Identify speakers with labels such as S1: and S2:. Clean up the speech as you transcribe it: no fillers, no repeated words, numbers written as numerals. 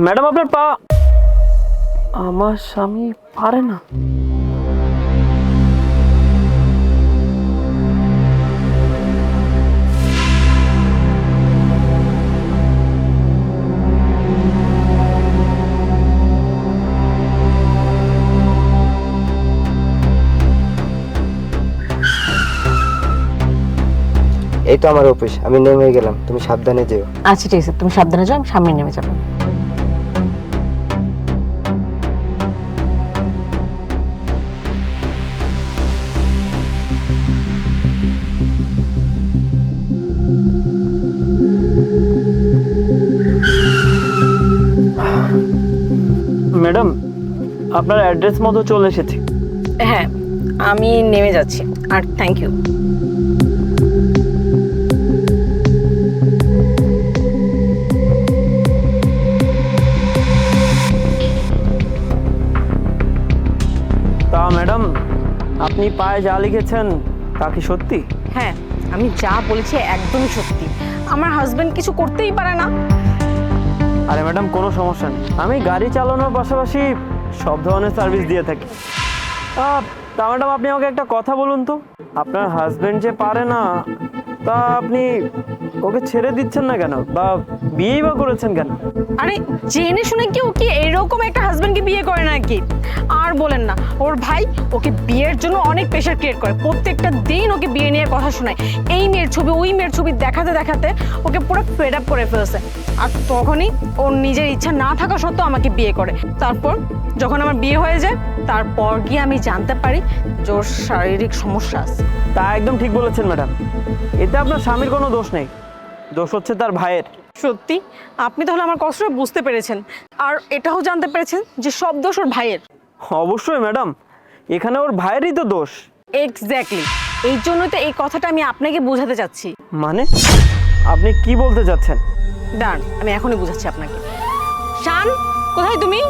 S1: Madam আপনার পা। আমার স্বামী পারে না।
S2: এই তো আমার অফিস, আমি নেমে গেলাম, তুমি সাবধানে যেও।
S3: আচ্ছা ঠিক আছে, তুমি সাবধানে যাও, আমি সামনে নেমে যাবো।
S1: ম্যাডাম আপনার অ্যাড্রেস মতো চলে এসেছি।
S3: হ্যাঁ, আমি নেমে যাচ্ছি। আর থ্যাংক ইউ।
S1: তা ম্যাডাম আপনি পায়ে যা লিখেছেন তা কি সত্যি?
S3: হ্যাঁ, আমি যা বলেছি একদমই সত্যি। আমার হাজবেন্ড কিছু করতেই পারে না।
S1: আরে ম্যাডাম কোনো সমস্যা নেই, আমি গাড়ি চালানোর পাশাপাশি সব ধরনের সার্ভিস দিয়ে থাকি। তা ম্যাডাম আপনি আমাকে একটা কথা বলুন তো, আপনার হাজবেন্ড যে পারে না তা আপনি ওকে ছেড়ে দিচ্ছেন না কেন, বা বিয়েই বা করেছেন কেন?
S3: আরে জেনে শুনে কি ও কি এরকম একটা হাজবেন্ডকে বিয়ে করে নাকি? আর বলেন না, ওর ভাই ওকে বিয়ের জন্য অনেক প্রেশার ক্রিয়েট করে, প্রত্যেকটা দিন ওকে বিয়ে নিয়ে কথা শোনায়। এই মেয়ের ছবি ওই মেয়ের ছবি দেখাতে দেখাতে ওকে পুরো ফেড আপ করে ফেলছে। আর তখনই ওর নিজের ইচ্ছা না থাকা সত্ত্বেও আমাকে বিয়ে করে। তারপর যখন আমার বিয়ে হয়ে যায়, তারপর গিয়ে আমি জানতে পারি যে ওর শারীরিক সমস্যা আছে।
S1: তা একদম ঠিক বলেছেন ম্যাডাম, এতে আপনার স্বামীর কোনো দোষ নেই, দোষ হচ্ছে তার ভাইয়ের।
S3: সত্যি আপনি তাহলে আমার কষ্টটা বুঝতে পেরেছেন, আর এটাও জানতে পেরেছেন যে সব দোষ ওর ভাইয়ের।
S1: অবশ্যই ম্যাডাম, এখানে ওর ভাইয়েরই তো দোষ।
S3: এক্স্যাক্টলি, এই জন্যই তো এই কথাটা আমি আপনাকে বোঝাতে চাচ্ছি।
S1: মানে আপনি কি বলতে চাচ্ছেন?
S3: দাঁড়ান, আমি এখনই বুঝাচ্ছি আপনাকে। শান, কোথায় তুমি?